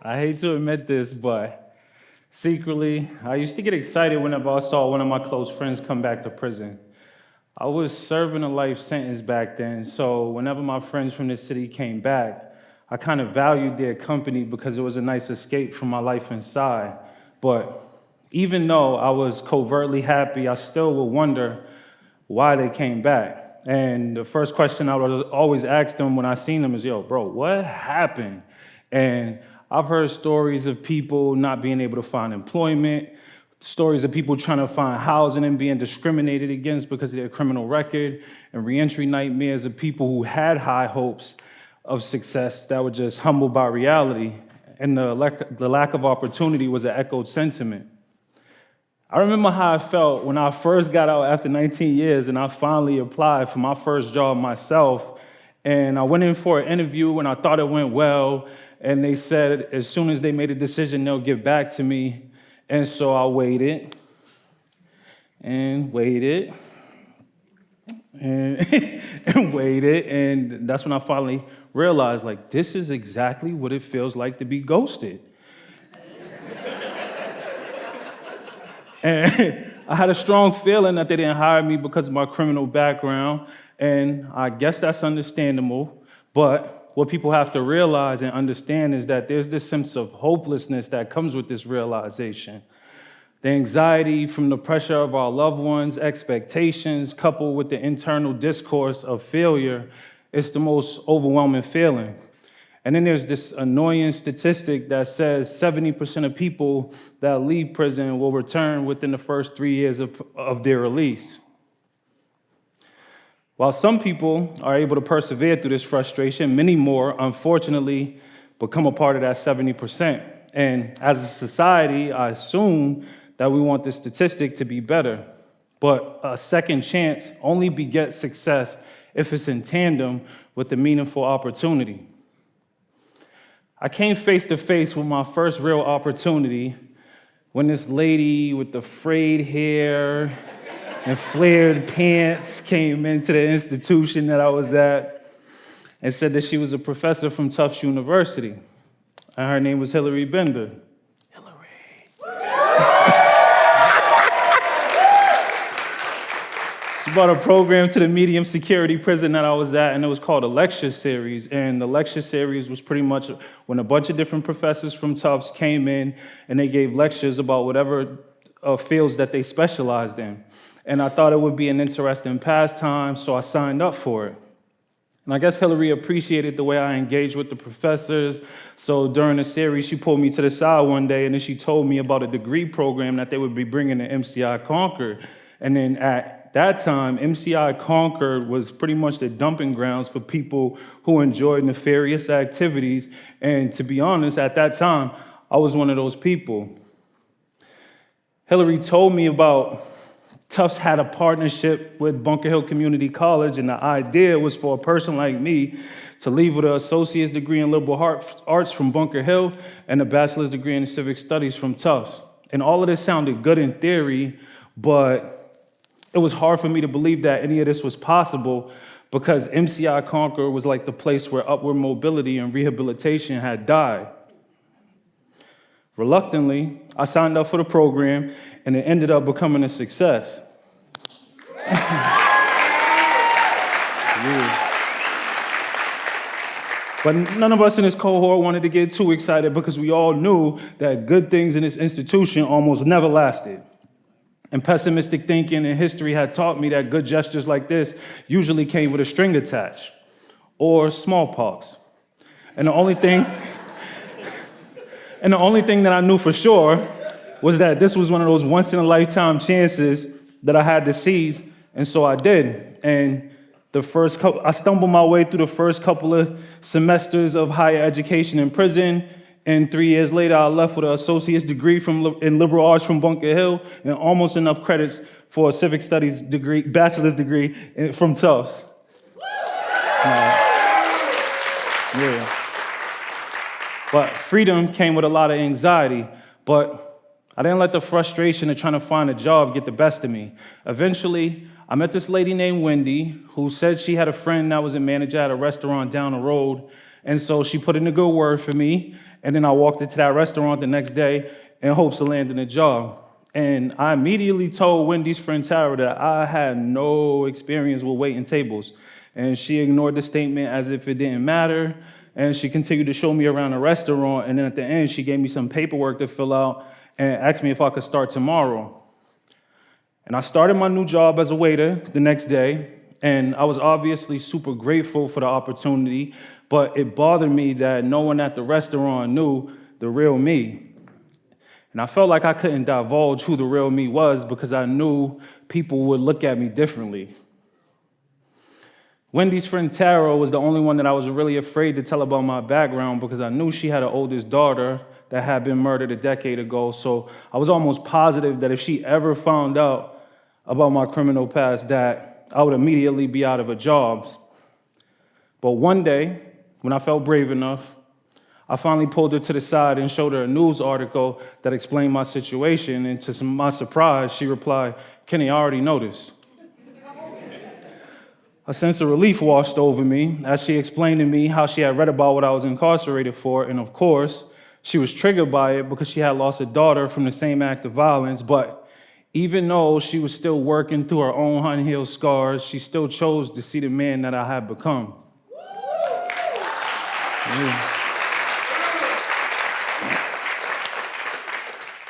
I hate to admit this, but secretly, I used to get excited whenever I saw one of my close friends come back to prison. I was serving a life sentence back then, so whenever my friends from the city came back, I kind of valued their company because it was a nice escape from my life inside. But even though I was covertly happy, I still would wonder why they came back. And the first question I would always ask them when I seen them is, yo, bro, what happened? And I've heard stories of people not being able to find employment, stories of people trying to find housing and being discriminated against because of their criminal record, and reentry nightmares of people who had high hopes of success that were just humbled by reality. And the lack of opportunity was an echoed sentiment. I remember how I felt when I first got out after 19 years and I finally applied for my first job myself. And I went in for an interview and I thought it went well. And they said as soon as they made a decision, they'll get back to me. And so I waited and waited and, and waited. And that's when I finally realized, like, this is exactly what it feels like to be ghosted. And I had a strong feeling that they didn't hire me because of my criminal background, and I guess that's understandable. But what people have to realize and understand is that there's this sense of hopelessness that comes with this realization. The anxiety from the pressure of our loved ones, expectations, coupled with the internal discourse of failure, is the most overwhelming feeling. And then there's this annoying statistic that says 70% of people that leave prison will return within the first 3 years of their release. While some people are able to persevere through this frustration, many more, unfortunately, become a part of that 70%. And as a society, I assume that we want this statistic to be better. But a second chance only begets success if it's in tandem with the meaningful opportunity. I came face to face with my first real opportunity when this lady with the frayed hair and flared pants came into the institution that I was at and said that she was a professor from Tufts University. And her name was Hillary Bender. She brought a program to the medium security prison that I was at, and it was called a lecture series. And the lecture series was pretty much when a bunch of different professors from Tufts came in and they gave lectures about whatever fields that they specialized in. And I thought it would be an interesting pastime, so I signed up for it. And I guess Hillary appreciated the way I engaged with the professors. So during the series, she pulled me to the side one day, and then she told me about a degree program that they would be bringing to MCI Concord. And then at that time, MCI Concord was pretty much the dumping grounds for people who enjoyed nefarious activities. And to be honest, at that time, I was one of those people. Hillary told me about Tufts had a partnership with Bunker Hill Community College, and the idea was for a person like me to leave with an associate's degree in liberal arts from Bunker Hill and a bachelor's degree in civic studies from Tufts. And all of this sounded good in theory, but it was hard for me to believe that any of this was possible because MCI Concord was like the place where upward mobility and rehabilitation had died. Reluctantly, I signed up for the program, and it ended up becoming a success. Yeah. But none of us in this cohort wanted to get too excited because we all knew that good things in this institution almost never lasted. And pessimistic thinking in history had taught me that good gestures like this usually came with a string attached, or smallpox. And the only thing that I knew for sure was that this was one of those once-in-a-lifetime chances that I had to seize, and so I did. And I stumbled my way through the first couple of semesters of higher education in prison. And 3 years later, I left with an associate's degree in liberal arts from Bunker Hill and almost enough credits for a civic studies degree, bachelor's degree from Tufts. Yeah. But freedom came with a lot of anxiety, but I didn't let the frustration of trying to find a job get the best of me. Eventually, I met this lady named Wendy who said she had a friend that was a manager at a restaurant down the road, and so she put in a good word for me. And then I walked into that restaurant the next day in hopes of landing a job. And I immediately told Wendy's friend Tara that I had no experience with waiting tables. And she ignored the statement as if it didn't matter. And she continued to show me around the restaurant. And then at the end, she gave me some paperwork to fill out and asked me if I could start tomorrow. And I started my new job as a waiter the next day. And I was obviously super grateful for the opportunity, but it bothered me that no one at the restaurant knew the real me. And I felt like I couldn't divulge who the real me was because I knew people would look at me differently. Wendy's friend Tara was the only one that I was really afraid to tell about my background because I knew she had an oldest daughter that had been murdered a decade ago. So I was almost positive that if she ever found out about my criminal past, that I would immediately be out of a job. But one day, when I felt brave enough, I finally pulled her to the side and showed her a news article that explained my situation. And to my surprise, she replied, "Kenny, I already noticed." A sense of relief washed over me as she explained to me how she had read about what I was incarcerated for. And of course, she was triggered by it because she had lost a daughter from the same act of violence. But even though she was still working through her own unhealed scars, she still chose to see the man that I had become. Yeah.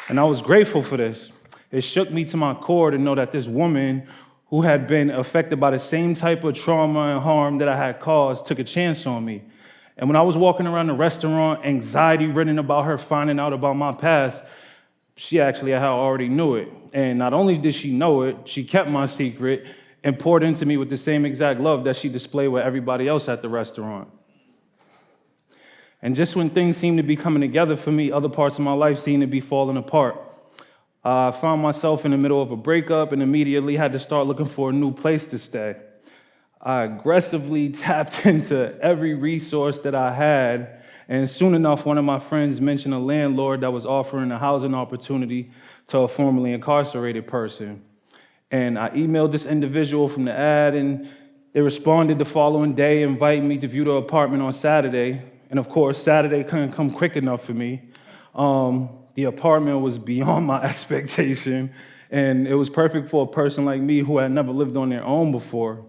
And I was grateful for this. It shook me to my core to know that this woman who had been affected by the same type of trauma and harm that I had caused took a chance on me. And when I was walking around the restaurant, anxiety-ridden about her finding out about my past, she actually had already knew it. And not only did she know it, she kept my secret and poured into me with the same exact love that she displayed with everybody else at the restaurant. And just when things seemed to be coming together for me, other parts of my life seemed to be falling apart. I found myself in the middle of a breakup and immediately had to start looking for a new place to stay. I aggressively tapped into every resource that I had, and soon enough, one of my friends mentioned a landlord that was offering a housing opportunity to a formerly incarcerated person. And I emailed this individual from the ad, and they responded the following day, inviting me to view the apartment on Saturday. And of course, Saturday couldn't come quick enough for me. The apartment was beyond my expectation, and it was perfect for a person like me who had never lived on their own before.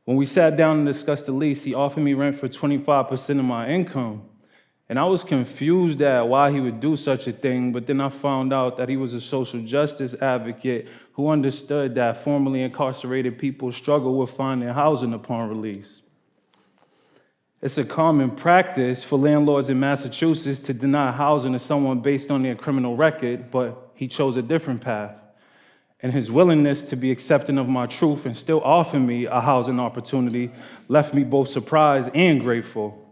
When we sat down and discussed the lease, he offered me rent for 25% of my income. And I was confused at why he would do such a thing, but then I found out that he was a social justice advocate who understood that formerly incarcerated people struggle with finding housing upon release. It's a common practice for landlords in Massachusetts to deny housing to someone based on their criminal record, but he chose a different path. And his willingness to be accepting of my truth and still offer me a housing opportunity left me both surprised and grateful.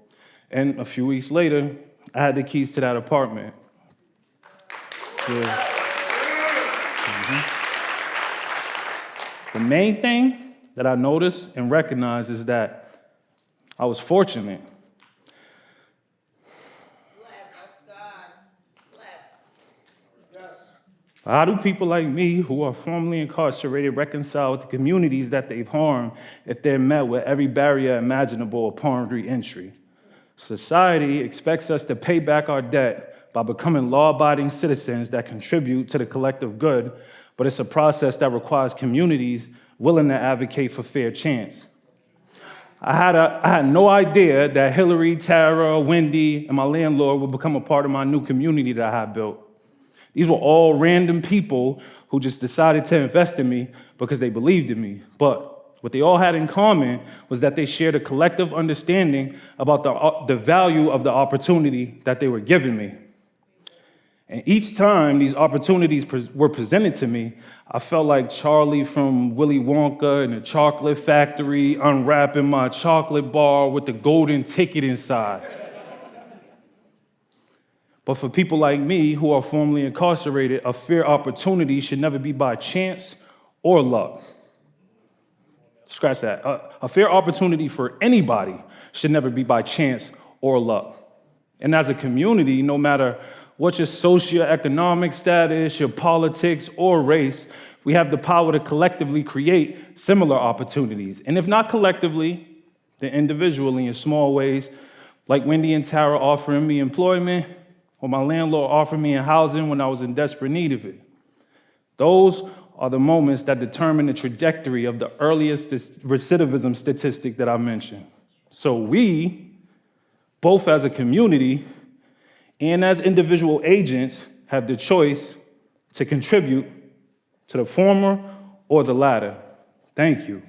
And a few weeks later, I had the keys to that apartment. Yeah. The main thing that I noticed and recognized is that I was fortunate. How do people like me who are formerly incarcerated reconcile with the communities that they've harmed if they're met with every barrier imaginable upon re-entry? Society expects us to pay back our debt by becoming law-abiding citizens that contribute to the collective good, but it's a process that requires communities willing to advocate for fair chance. I had no idea that Hillary, Tara, Wendy, and my landlord would become a part of my new community that I had built. These were all random people who just decided to invest in me because they believed in me. But what they all had in common was that they shared a collective understanding about the value of the opportunity that they were giving me. And each time these opportunities were presented to me, I felt like Charlie from Willy Wonka in the chocolate factory, unwrapping my chocolate bar with the golden ticket inside. But for people like me who are formerly incarcerated, a fair opportunity should never be by chance or luck. Scratch that. A fair opportunity for anybody should never be by chance or luck. And as a community, no matter what your socioeconomic status, your politics, or race, we have the power to collectively create similar opportunities. And if not collectively, then individually in small ways, like Wendy and Tara offering me employment, or my landlord offered me housing when I was in desperate need of it. Those are the moments that determine the trajectory of the earliest recidivism statistic that I mentioned. So we, both as a community and as individual agents, have the choice to contribute to the former or the latter. Thank you.